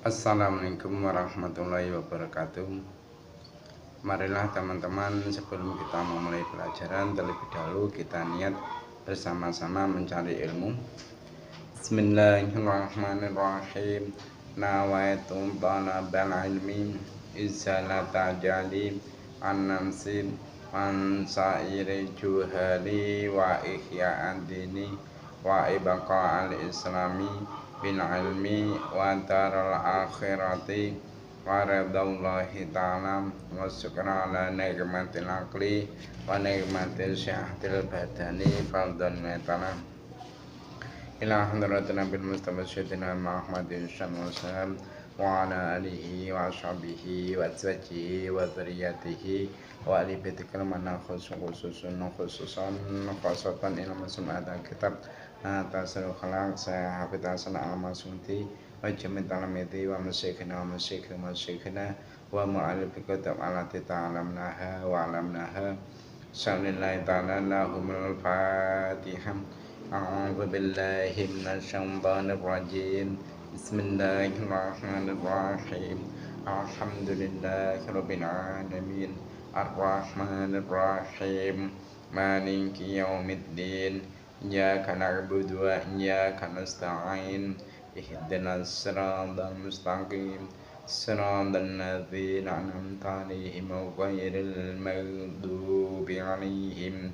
Assalamualaikum warahmatullahi wabarakatuh. Marilah teman-teman, sebelum kita memulai pelajaran, terlebih dahulu kita niat bersama-sama mencari ilmu. Bismillahirrahmanirrahim. Nawaitu talabal ilmi izalata jali an-namsi an sa'iri juhali wa ihya ad-dini wa ibqa al-islami bil ilmi wa daral akhirati wa ridallahi ta'ala wa syukra ala nikmatil aqli wa nikmatil sihhatil badani fardhan ta'ala ila hadratin nabil mustafa sayyidina Muhammadin sallallahu wa ala alihi wa ashabihi wa azwajihi wa dzurriyyatihi wa ali baitikal mana khususan khasatan ilmu sunnah kitab tasawuf khalaq saya hafid hasan al-masunti wa jamit al-miti wa masyikhina wa mu'alif kitab alati ta'alamnaha wa alamnaha sallillahi ta'ala lahumul fatihah. A'udzu billahi minasyaitonir rajim. Bismillahirrahmanirrahim. Alhamdulillahirabbil alamin. Arrahmanir rahim. Maliki yaumiddin. Iyyaka na'budu wa iyyaka nasta'in. Ihdinas siratal mustaqim. Siratal ladzina an'amta 'alaihim ghairil maghdubi 'alaihim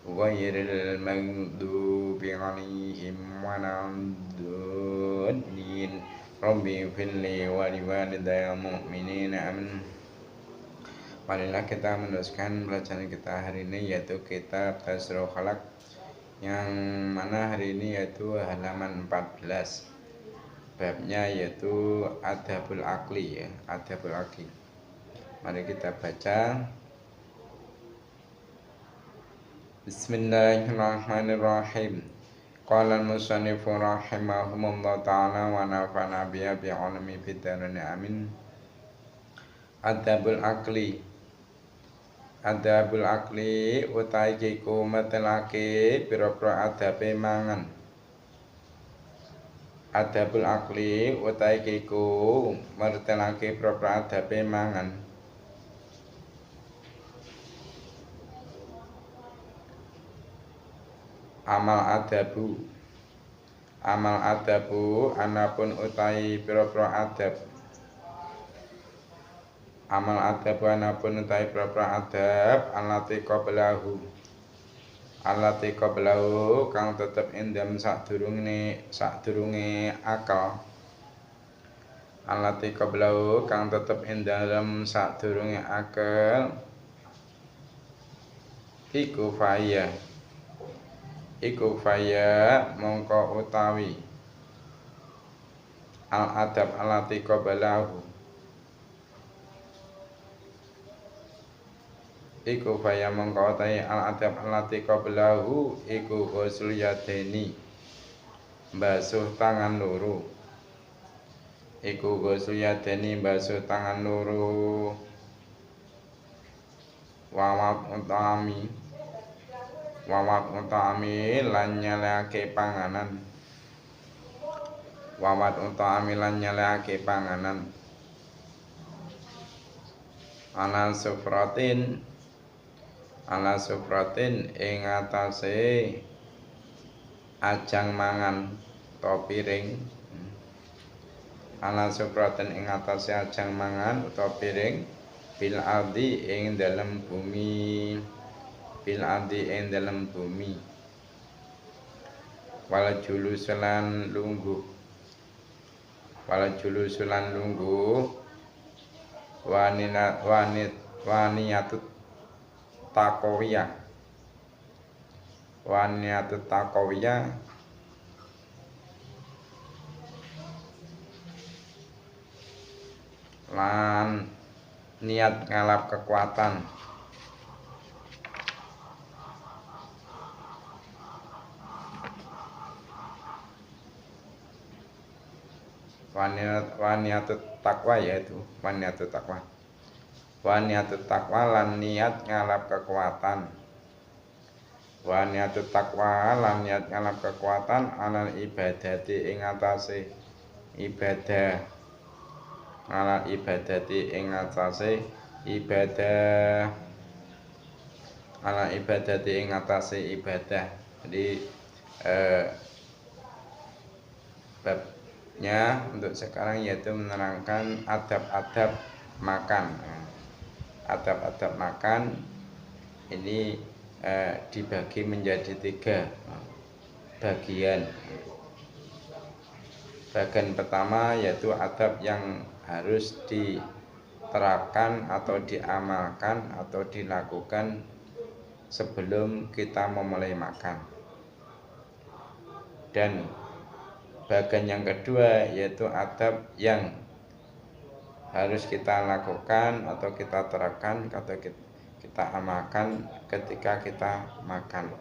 ghairil maghdubi 'alaihim waladdallin. Rabbi firli wa liwalidayya mu'minina amin. Marilah kita meneruskan pelajaran kita hari ini, yaitu kitab Tasawuf Khalaq, yang mana hari ini yaitu halaman 14. Babnya yaitu Adabul Aqli, ya, Adabul Aqli. Mari kita baca. Bismillahirrahmanirrahim. Qala al-musannifu rahimahumullah ta'ala wa nafa'ana biha bi'ilmi fid dharain amin. Adabul Aqli. Adabul Aqli utahe iku metelake pira-pira adabe mangan. Adabul Aqli utahe iku metelake pira-pira adabe mangan. Amal adabu anapun utahi pira-pira adab. Amal adabu anapun utahi pira-pira adab alati qablahu kang tetep endam sadurunge akal. Alati qablahu kang tetep endam sadurunge akal iku faya mongko utawi al adab alati qablahu iku faya mongko utawi al adab alati qablahu iku ghusl yadaini basuh tangan loro. Iku ghusl yadaini basuh tangan loro. Wawat utami lan nyelehake panganan. Wawat utami lan nyelehake panganan. Ala sufratin ing atase ajang mangan utawa piring. Ala sufratin ing atase ajang mangan utawa piring bil ardi ing dalem bumi. Bil ardi ing dalem bumi. Wala julusulan lungguh waniyatut taqawiyah lan niat ngalap kekuatan. Waniyatut taqwa, yaitu waniyatut taqwa lan niat ngalap kekuatan. Waniyatut taqwa lan niat ngalap kekuatan alal ibadati ing atase ibadah. ala ibadati ing atase ibadah, ala ibadati ing atase ibadah. Jadi babnya untuk sekarang yaitu menerangkan adab-adab makan. Adab-adab makan ini dibagi menjadi 3 bagian. Bagian pertama yaitu adab yang harus diterapkan atau diamalkan atau dilakukan sebelum kita memulai makan. Dan bagian yang kedua yaitu adab yang harus kita lakukan atau kita terapkan atau kita amalkan ketika kita makan.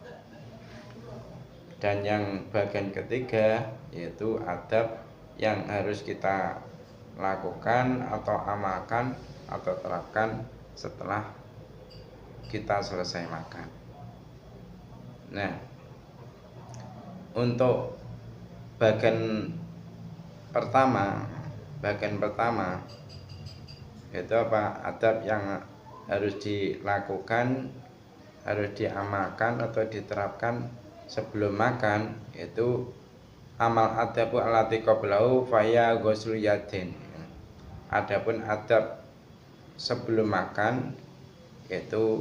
Dan yang bagian ketiga yaitu adab yang harus kita lakukan atau amalkan atau terapkan setelah kita selesai makan. Nah, untuk bagian pertama yaitu apa? Adab yang harus dilakukan, harus diamalkan atau diterapkan sebelum makan, yaitu amal adabu allati qablahu faya ghuslu yadin. Adapun adab sebelum makan yaitu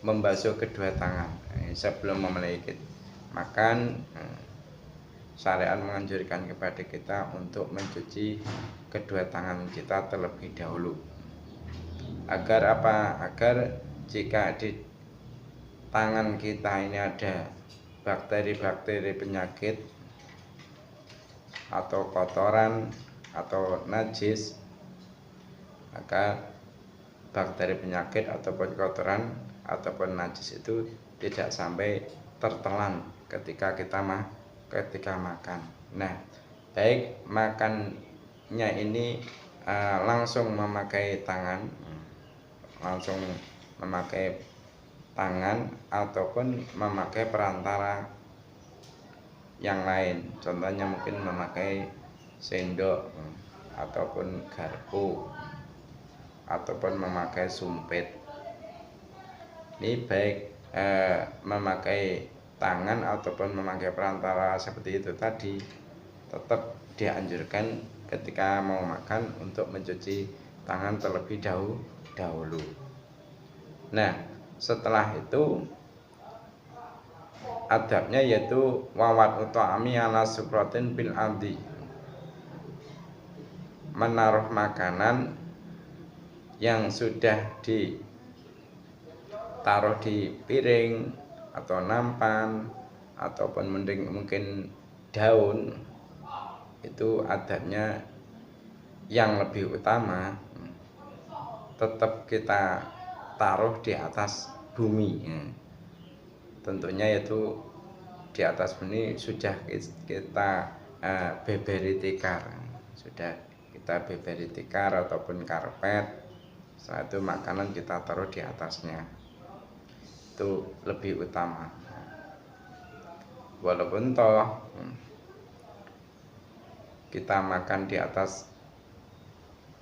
membasuh kedua tangan. Sebelum memulai makan, syariat menganjurkan kepada kita untuk mencuci kedua tangan kita terlebih dahulu. Agar apa? Agar jika di tangan kita ini ada bakteri-bakteri penyakit atau kotoran atau najis, maka bakteri penyakit ataupun kotoran ataupun najis itu tidak sampai tertelan ketika makan. Nah, baik makannya ini langsung memakai tangan ataupun memakai perantara yang lain. Contohnya mungkin memakai sendok ataupun garpu ataupun memakai sumpit. Ini baik memakai tangan ataupun memakai perantara seperti itu tadi, tetap dianjurkan ketika mau makan untuk mencuci tangan terlebih dahulu. Nah, setelah itu adabnya yaitu wawat utami ala sukratin bil adi, menaruh makanan yang sudah ditaruh di piring atau nampan ataupun mungkin daun, itu adabnya yang lebih utama tetap kita taruh di atas bumi. Tentunya yaitu di atas bumi sudah kita beberi tikar, ataupun karpet. Setelah itu makanan kita taruh di atasnya, itu lebih utama. Walaupun toh kita makan di atas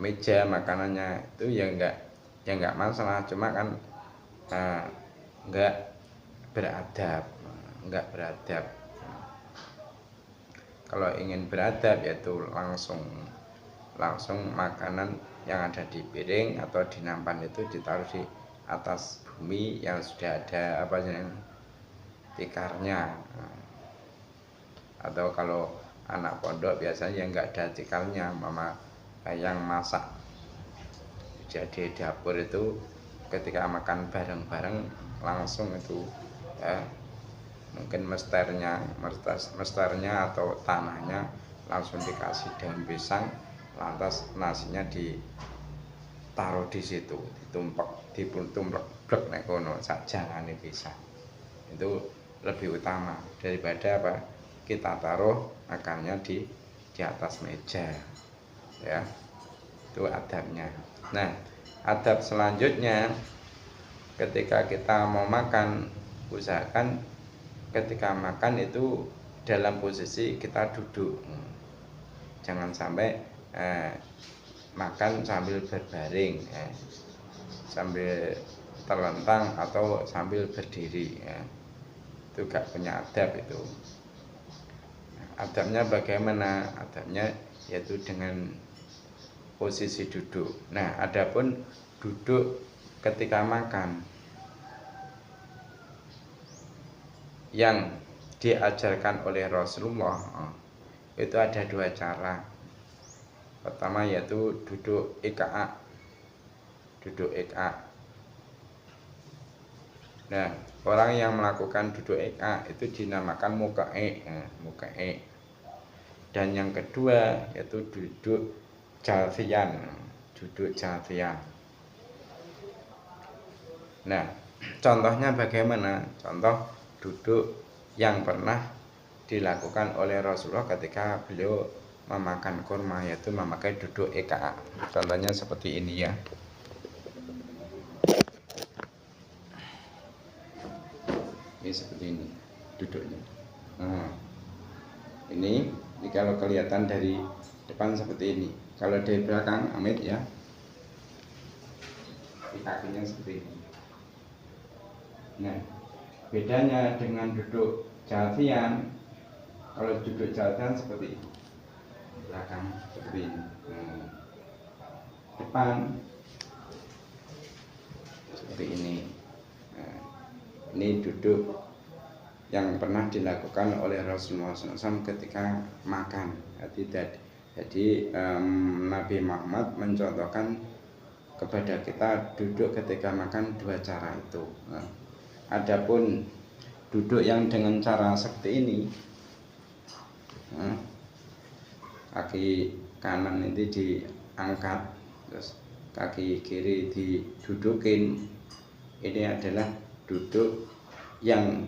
meja makanannya itu ya enggak masalah, cuma kan enggak beradab. Kalau ingin beradab yaitu langsung makanan yang ada di piring atau di nampan itu ditaruh di atas bumi yang sudah ada tikarnya. Atau kalau anak pondok biasanya enggak ada tikarnya, mama yang masak jadi dapur itu ketika makan bareng-bareng langsung itu mungkin mesternya atau tanahnya langsung dikasih daun pisang, lantas nasinya ditaruh di situ, ditumplek nek kono sak jangane pisang. Itu lebih utama daripada kita taruh makannya di atas meja, ya. Itu adabnya. Nah, adab selanjutnya ketika kita mau makan, usahakan ketika makan itu dalam posisi kita duduk. Jangan sampai makan sambil berbaring ya. Sambil terlentang atau sambil berdiri ya. Itu gak punya adab itu. Adabnya bagaimana? Adabnya yaitu dengan posisi duduk. Nah, adapun duduk ketika makan yang diajarkan oleh Rasulullah itu ada dua cara. Pertama yaitu duduk iqa. Duduk iqa. Nah, orang yang melakukan duduk iqa itu dinamakan muqai, muqai. Dan yang kedua yaitu duduk jalfian, duduk jalfian. Nah, contohnya bagaimana? Contoh duduk yang pernah dilakukan oleh Rasulullah ketika beliau memakan kurma, yaitu memakai duduk iqa. Contohnya seperti ini ya. Ini seperti ini duduknya. Nah, ini kalau kelihatan dari depan seperti ini. Kalau dari belakang Amit ya, kakinya seperti ini. Nah, bedanya dengan duduk jalfian, kalau duduk jalfian seperti ini, belakang seperti ini, depan seperti ini. Nah, ini duduk yang pernah dilakukan oleh Rasulullah SAW ketika makan. Jadi Nabi Muhammad mencontohkan kepada kita duduk ketika makan dua cara itu. Nah, adapun duduk yang dengan cara seperti ini, kaki kanan itu diangkat, terus kaki kiri didudukin. Ini adalah duduk yang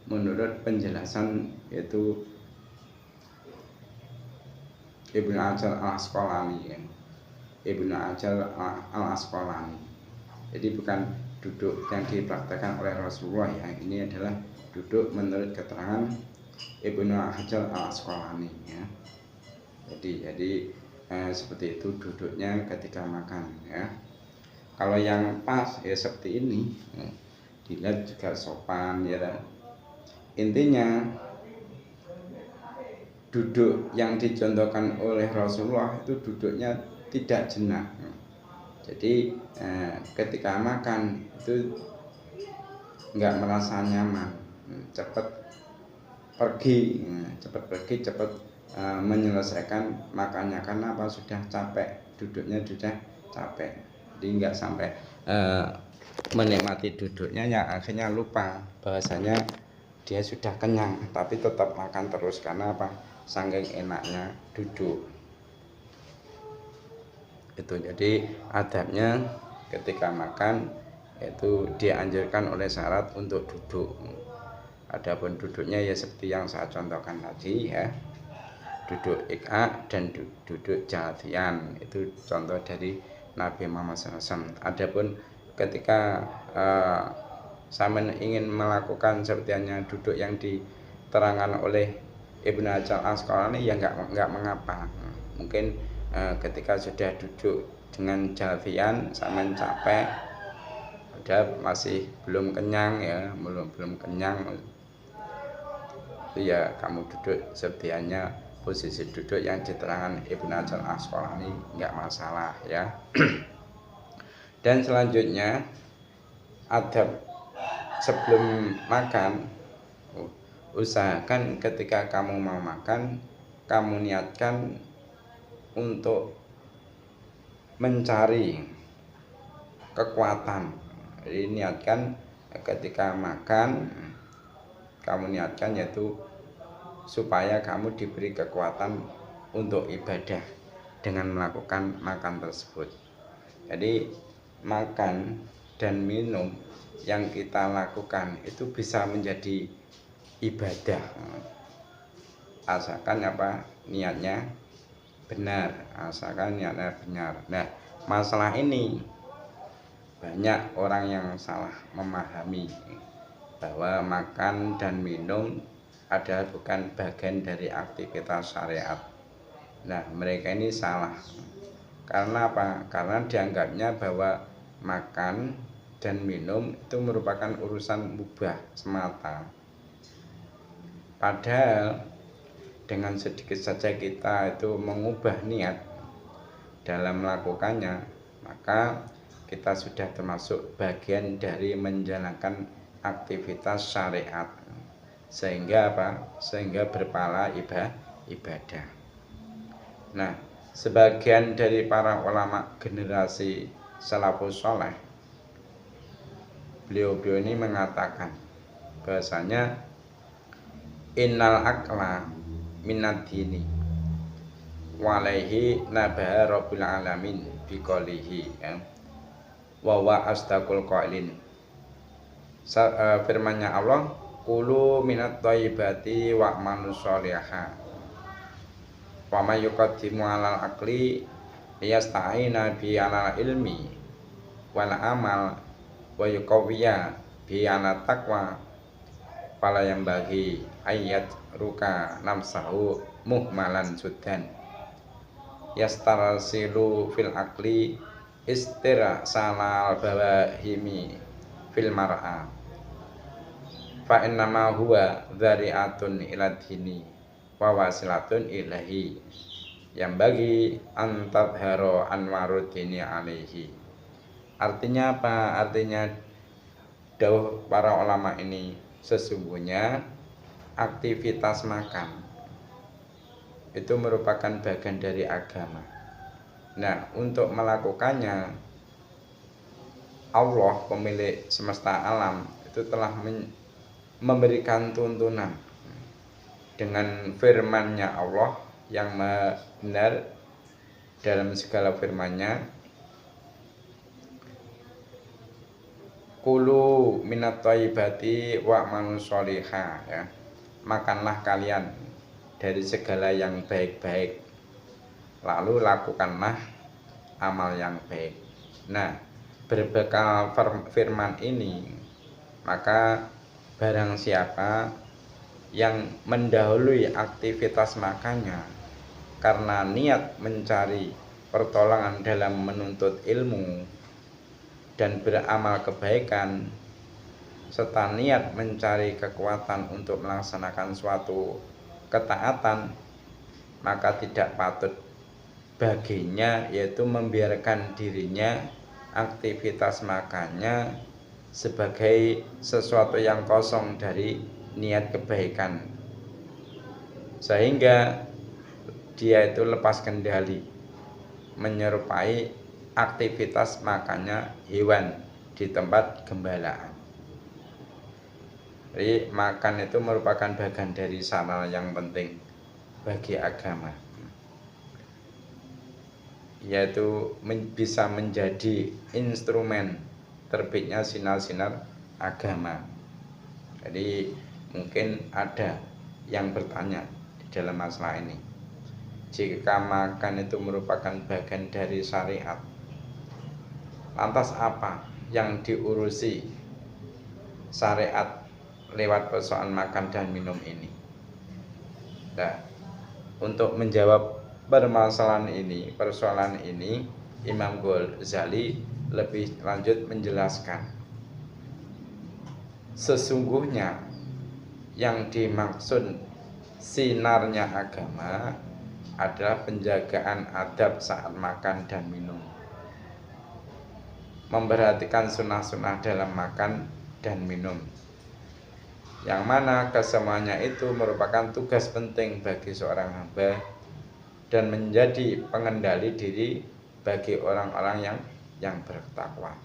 menurut penjelasan yaitu Ibnu Hajar al-Asqalani ya. Ibnu Hajar al-Asqalani. Jadi bukan duduk yang dipraktekkan oleh Rasulullah ya. Ini adalah duduk menurut keterangan Ibnu Hajar al-Asqalani ya. Jadi seperti itu duduknya ketika makan ya. Kalau yang pas ya seperti ini ya, dilihat juga sopan ya. Intinya duduk yang dicontohkan oleh Rasulullah itu duduknya tidak jenak. Jadi ketika makan itu nggak merasa nyaman, cepat pergi, cepat menyelesaikan makannya karena apa, sudah capek, duduknya sudah capek. Jadi nggak sampai menikmati duduknya, ya akhirnya lupa bahwasanya dia sudah kenyang, tapi tetap makan terus karena apa? Saking enaknya duduk. Itu jadi adabnya ketika makan itu dianjurkan oleh syarat untuk duduk. Adapun duduknya ya seperti yang saya contohkan tadi ya, duduk iqa dan duduk jalfian, itu contoh dari Nabi Muhammad SAW. Adapun ketika saya ingin melakukan sepertinya duduk yang diterangkan oleh Ibnu Hajar al-Asqalani ya enggak mengapa. Mungkin ketika sudah duduk dengan jalfian sampai capek, ada masih belum kenyang ya, belum kenyang, itu ya kamu duduk sepertinya posisi duduk yang diterangkan Ibnu Hajar al-Asqalani, enggak masalah ya. Dan selanjutnya adab sebelum makan, usahakan ketika kamu mau makan, kamu niatkan untuk mencari kekuatan. Jadi niatkan ketika makan, kamu niatkan yaitu supaya kamu diberi kekuatan untuk ibadah dengan melakukan makan tersebut. Jadi makan dan minum yang kita lakukan itu bisa menjadi ibadah asalkan apa, niatnya benar, asalkan niatnya benar. Nah, masalah ini banyak orang yang salah memahami bahwa makan dan minum adalah bukan bagian dari aktivitas syariat. Nah, mereka ini salah. Karena apa? Karena dianggapnya bahwa makan dan minum itu merupakan urusan mubah semata. Padahal dengan sedikit saja kita itu mengubah niat dalam melakukannya, maka kita sudah termasuk bagian dari menjalankan aktivitas syariat. Sehingga apa? Sehingga berpahala ibadah. Nah, sebagian dari para ulama generasi salafus saleh, beliau ini mengatakan bahasanya innal akla minad dini walaihi nabaha rabbil alamin biqolihi ya. Wa wa astaqul qailin. Firman-Nya Allah, kulu minat thayyibati wa'malu sholiha. Wa may yuqaddimu 'alal aqli liyasta'ina bi 'alal ilmi wal amal wa yuqawwiya bi 'ala taqwa fala yang bagi ayat ruka namsahu muhmalan sudan yastarsilu fil aqli istira salal bawahimi fil mar'a fa innama huwa dzari'atun ila dini wa wasilatun ilahi yang bagi antadharo anwarudini alaihi. Artinya apa? Artinya dawuh para ulama ini, sesungguhnya aktivitas makan itu merupakan bagian dari agama. Nah, untuk melakukannya Allah pemilik semesta alam itu telah memberikan tuntunan dengan firman-Nya Allah yang benar dalam segala firman-Nya, kulu minat thayyibati wa'malu sholiha ya. Makanlah kalian dari segala yang baik-baik, lalu lakukanlah amal yang baik. Nah, berbekal firman ini, maka barang siapa yang mendahului aktivitas makannya karena niat mencari pertolongan dalam menuntut ilmu dan beramal kebaikan, serta niat mencari kekuatan untuk melaksanakan suatu ketaatan, maka tidak patut baginya yaitu membiarkan dirinya aktivitas makannya sebagai sesuatu yang kosong dari niat kebaikan, sehingga dia itu lepas kendali menyerupai aktivitas makannya hewan di tempat gembalaan. Jadi makan itu merupakan bagian dari sarana yang penting bagi agama, yaitu bisa menjadi instrumen terbitnya sinar-sinar agama. Jadi mungkin ada yang bertanya di dalam masalah ini, jika makan itu merupakan bagian dari syariat, lantas apa yang diurusi syariat lewat persoalan makan dan minum ini? Nah, untuk menjawab persoalan ini, Imam Ghazali lebih lanjut menjelaskan, sesungguhnya yang dimaksud sinarnya agama adalah penjagaan adab saat makan dan minum, memperhatikan sunnah-sunnah dalam makan dan minum, yang mana kesemuanya itu merupakan tugas penting bagi seorang hamba dan menjadi pengendali diri bagi orang-orang yang bertakwa,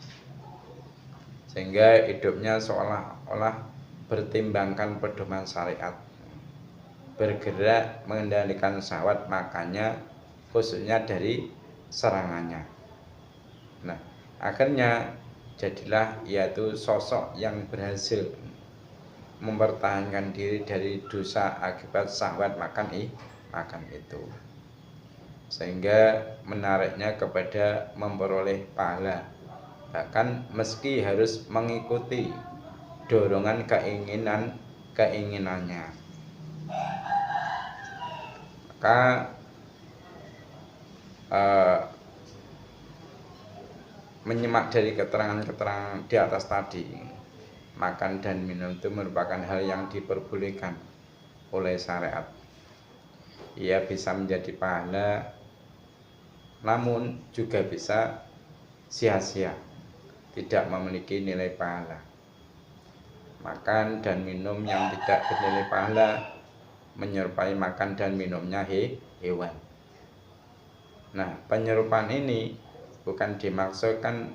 sehingga hidupnya seolah-olah bertimbangkan pedoman syariat, bergerak mengendalikan syahwat makannya khususnya dari serangannya. Nah, akhirnya jadilah yaitu sosok yang berhasil mempertahankan diri dari dosa akibat syahwat makan itu, sehingga menariknya kepada memperoleh pahala, bahkan meski harus mengikuti dorongan keinginannya. Maka menyimak dari keterangan-keterangan di atas tadi, makan dan minum itu merupakan hal yang diperbolehkan oleh syariat. Ia bisa menjadi pahala, namun juga bisa sia-sia, tidak memiliki nilai pahala. Makan dan minum yang tidak bernilai pahala menyerupai makan dan minumnya hewan. Nah, penyerupaan ini bukan dimaksudkan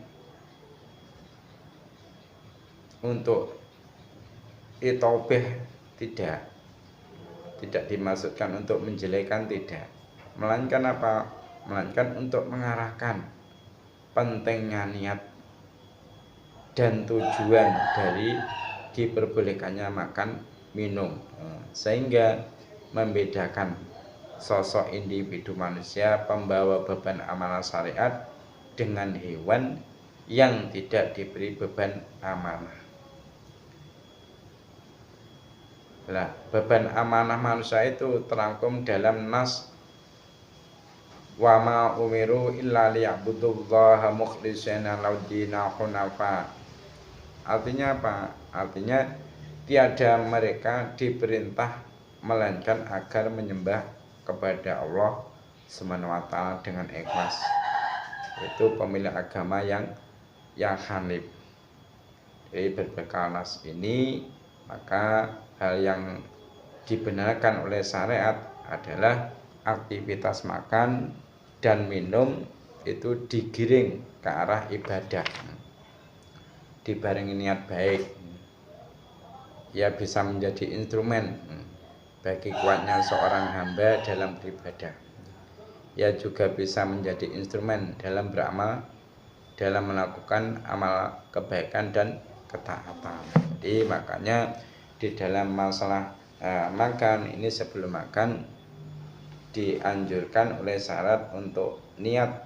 untuk itobeh, tidak dimaksudkan untuk menjelekan, tidak, melainkan apa? Melainkan untuk mengarahkan pentingnya niat dan tujuan dari diperbolehkannya makan minum, sehingga membedakan sosok individu manusia pembawa beban amanah syariat dengan hewan yang tidak diberi beban amanah. Nah, beban amanah manusia itu terangkum dalam nas wa ma umiru illa liya'budullaha mukhlishina laudina hunafa. Artinya apa? Artinya tiada mereka diperintah melainkan agar menyembah kepada Allah Subhanahu wa ta'ala dengan ikhlas. Itu pemilik agama yang hanif. Jadi berbekal nas ini, maka hal yang dibenarkan oleh syariat adalah aktivitas makan dan minum itu digiring ke arah ibadah, dibarengi niat baik. Ia bisa menjadi instrumen bagi kuatnya seorang hamba dalam beribadah. Ia juga bisa menjadi instrumen dalam beramal, dalam melakukan amal kebaikan dan ketaatan. Jadi makanya di dalam masalah makan ini, sebelum makan dianjurkan oleh syarat untuk niat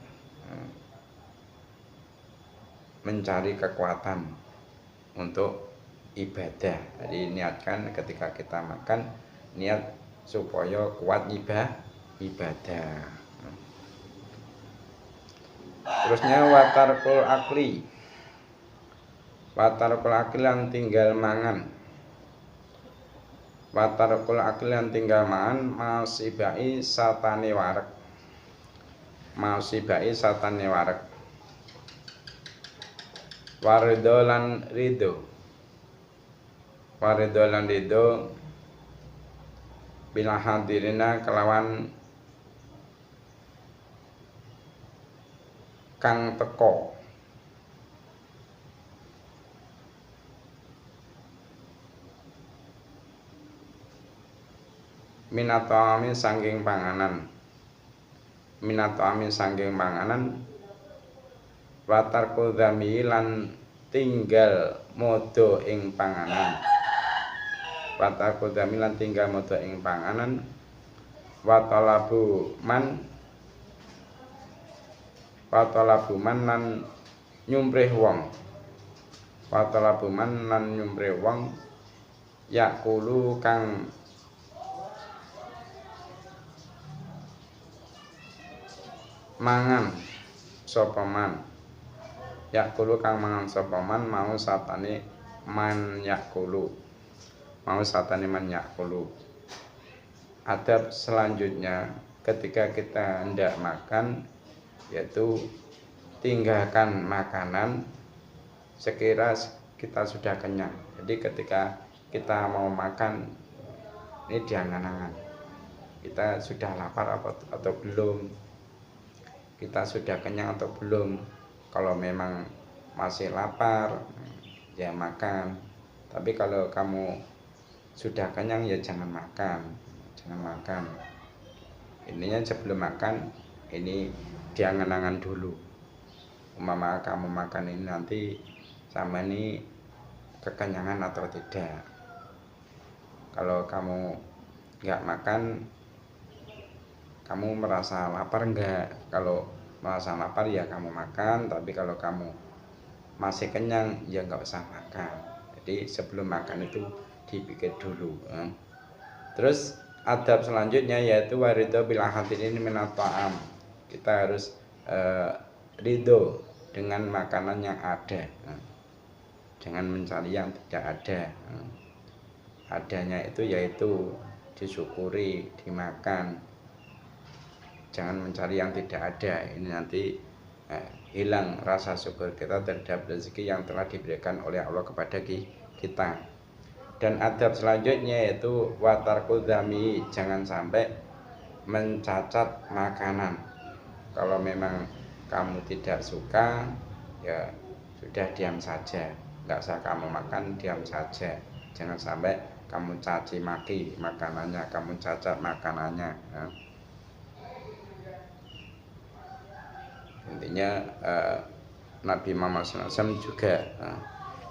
mencari kekuatan untuk ibadah. Jadi niatkan ketika kita makan, niat supaya kuat ibadah. Terusnya watarkul akli. Watarkul akli yang tinggal mangan. Watarkul akli yang tinggal mangan masibai satane warek. Masibai satane warek. Waridho lan ridho. Waridho lan ridho bila hadirina kelawan kang teko. Minato amin sangking panganan. Minato amin sangking panganan. Watarku dhami lan tinggal modo ing panganan. Watarku dhami lan tinggal modo ing panganan. Watalabu man lan nyumprih wong. Watalabu man lan nyumprih wong yakulu kang mangan sapa man. Yakulu kang mangan sapa man mau satane man yakulu. Mau satane man yakulu. Adab selanjutnya ketika kita hendak makan, yaitu tinggalkan makanan sekira kita sudah kenyang. Jadi ketika kita mau makan, ini diangan-angan, kita sudah lapar atau belum, kita sudah kenyang atau belum. Kalau memang masih lapar, ya makan. Tapi kalau kamu sudah kenyang, ya jangan makan. Ininya sebelum makan, ini diangan-angan dulu. Umpama kamu makan ini nanti sama ini kekenyangan atau tidak. Kalau kamu nggak makan, kamu merasa lapar enggak? Kalau merasa lapar ya kamu makan, tapi kalau kamu masih kenyang ya nggak usah makan. Jadi sebelum makan itu dipikir dulu. Terus adab selanjutnya yaitu waridho bil hatin ini minat ta'am. Kita harus ridho dengan makanan yang ada. Jangan mencari yang tidak ada. Adanya itu yaitu disyukuri, dimakan. Jangan mencari yang tidak ada. Ini nanti hilang rasa syukur kita terhadap rezeki yang telah diberikan oleh Allah kepada kita. Dan adab selanjutnya yaitu watarku dzami, jangan sampai mencacat makanan. Kalau memang kamu tidak suka, ya sudah diam saja, nggak usah kamu makan, diam saja. Jangan sampai kamu caci maki makanannya, kamu cacat makanannya. Intinya Nabi Muhammad SAW juga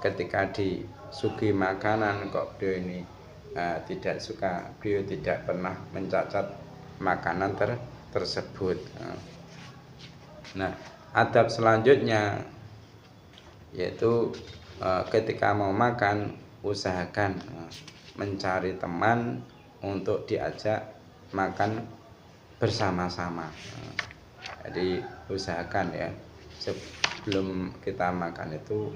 ketika disuguhi makanan kok beliau ini tidak suka, beliau tidak pernah mencacat makanan tersebut. Nah, adab selanjutnya yaitu ketika mau makan usahakan mencari teman untuk diajak makan bersama-sama. Jadi usahakan ya sebelum kita makan itu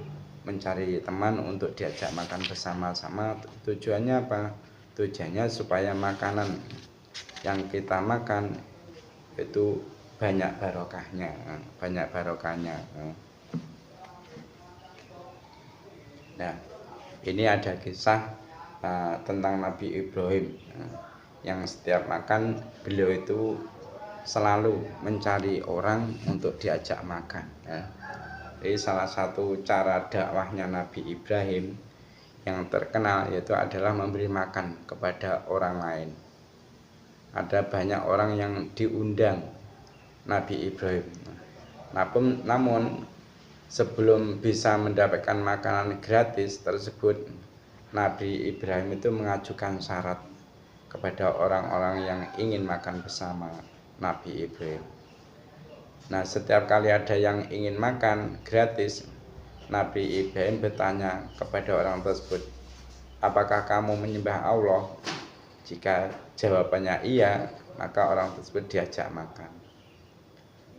mencari teman untuk diajak makan bersama-sama. Tujuannya apa? Tujuannya supaya makanan yang kita makan itu banyak barokahnya, Nah, ini ada kisah tentang Nabi Ibrahim yang setiap makan beliau itu selalu mencari orang untuk diajak makan. Jadi salah satu cara dakwahnya Nabi Ibrahim yang terkenal yaitu adalah memberi makan kepada orang lain. Ada banyak orang yang diundang Nabi Ibrahim. Namun sebelum bisa mendapatkan makanan gratis tersebut, Nabi Ibrahim itu mengajukan syarat kepada orang-orang yang ingin makan bersama Nabi Ibrahim. Nah, setiap kali ada yang ingin makan gratis, Nabi Ibrahim bertanya kepada orang tersebut, apakah kamu menyembah Allah? Jika jawabannya iya, maka orang tersebut diajak makan.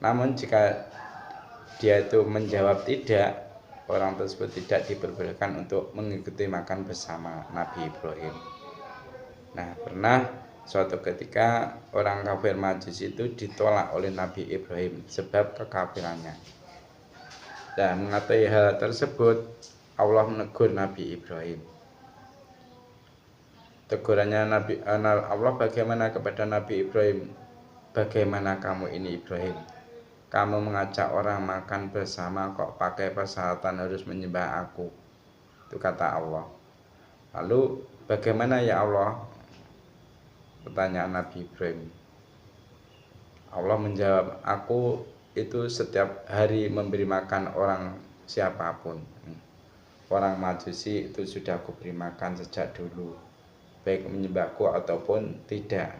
Namun jika dia itu menjawab tidak, orang tersebut tidak diperbolehkan untuk mengikuti makan bersama Nabi Ibrahim. Nah, pernah suatu ketika orang kafir Majusi itu ditolak oleh Nabi Ibrahim sebab kekafirannya. Dan mengetahui hal tersebut, Allah menegur Nabi Ibrahim. Tegurannya Allah bagaimana kepada Nabi Ibrahim? Bagaimana kamu ini Ibrahim? Kamu mengajak orang makan bersama kok pakai persyaratan harus menyembah aku. Itu kata Allah. Lalu bagaimana ya Allah? Pertanyaan Nabi Ibrahim. Allah menjawab, aku itu setiap hari memberi makan orang siapapun. Orang Majusi itu sudah aku beri makan sejak dulu, baik menyembahku ataupun tidak,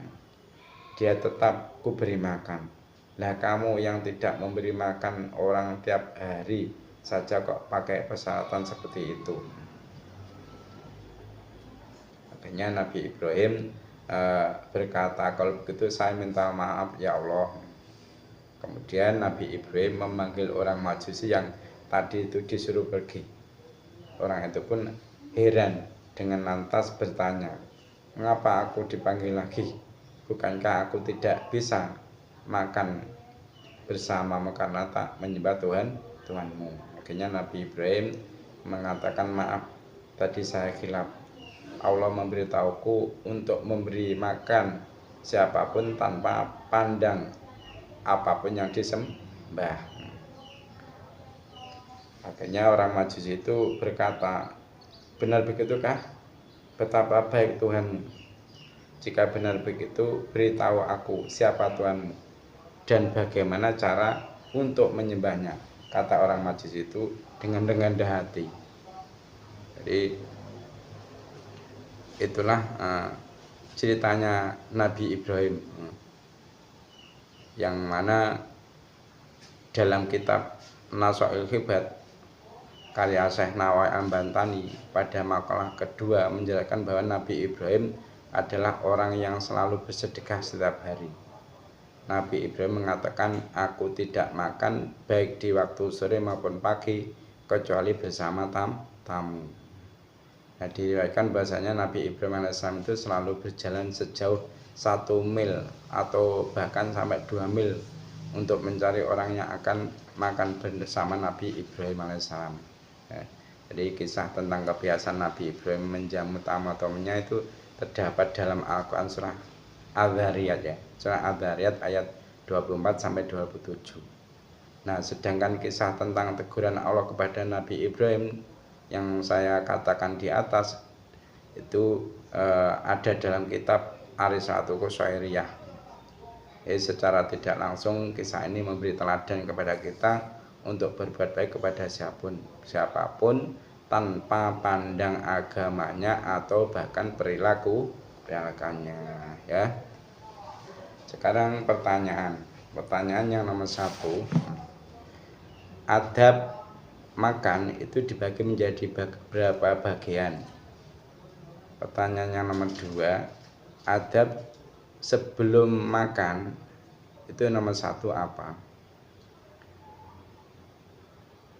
dia tetap ku beri makan. Nah, kamu yang tidak memberi makan orang tiap hari saja kok pakai persyaratan seperti itu. Makanya Nabi Ibrahim berkata, kalau begitu saya minta maaf ya Allah. Kemudian Nabi Ibrahim memanggil orang Majusi yang tadi itu disuruh pergi. Orang itu pun heran dengan lantas bertanya, mengapa aku dipanggil lagi? Bukankah aku tidak bisa makan bersamamu karena tak menyembah Tuhanmu? Akhirnya Nabi Ibrahim mengatakan, maaf, tadi saya khilaf. Allah memberitahuku untuk memberi makan siapapun tanpa pandang apapun yang disembah. Akhirnya orang Majusi itu berkata, benar begitukah? Betapa baik Tuhan. Jika benar begitu, beritahu aku siapa Tuhanmu dan bagaimana cara untuk menyembahnya, kata orang Majusi itu dengan rendah hati. Jadi itulah ceritanya Nabi Ibrahim, yang mana dalam kitab Nasail Hibat karya Syekh Nawai Ambantani pada makalah kedua menjelaskan bahwa Nabi Ibrahim adalah orang yang selalu bersedekah setiap hari. Nabi Ibrahim mengatakan, aku tidak makan baik di waktu sore maupun pagi kecuali bersama tamu. Nah, diriwayatkan bahasanya Nabi Ibrahim AS itu selalu berjalan sejauh 1 mil atau bahkan sampai 2 mil untuk mencari orang yang akan makan bersama Nabi Ibrahim AS. Ya, jadi kisah tentang kebiasaan Nabi Ibrahim menjamu tamu-tamunya itu terdapat dalam Al-Quran surah Adz-Dzariyat ya. Surah Adz-Dzariyat ayat 24 sampai 27. Nah, sedangkan kisah tentang teguran Allah kepada Nabi Ibrahim yang saya katakan di atas itu ada dalam kitab Ar-Risalatul Syairiyah. Secara tidak langsung kisah ini memberi teladan kepada kita untuk berbuat baik kepada siapapun tanpa pandang agamanya atau bahkan perilakunya ya. Sekarang pertanyaan yang nomor 1, adab makan itu dibagi menjadi berapa bagian? Pertanyaan yang nomor 2, adab sebelum makan itu nomor 1 apa?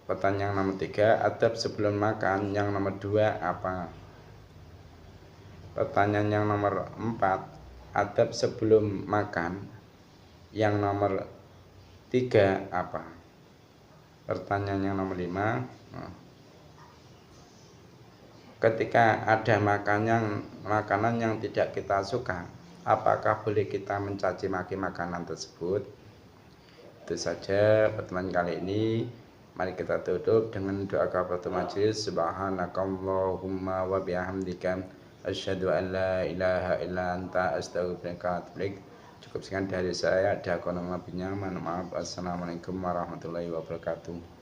Pertanyaan nomor 3, adab sebelum makan yang nomor 2 apa? Pertanyaan yang nomor 4, adab sebelum makan yang nomor 3 apa? Pertanyaan yang nomor 5, ketika ada makanan yang tidak kita suka, apakah boleh kita mencaci maki makanan tersebut? Itu saja pertemuan kali ini. Mari kita tutup dengan doa kafaratul majelis. Subhanakallahumma wa bihamdika asyhadu an la ilaha illa anta astaghfiruka wa atubu ilaik. Cukup sekian dari saya. Ada ekonomi binyaman. Maaf. Assalamualaikum warahmatullahi wabarakatuh.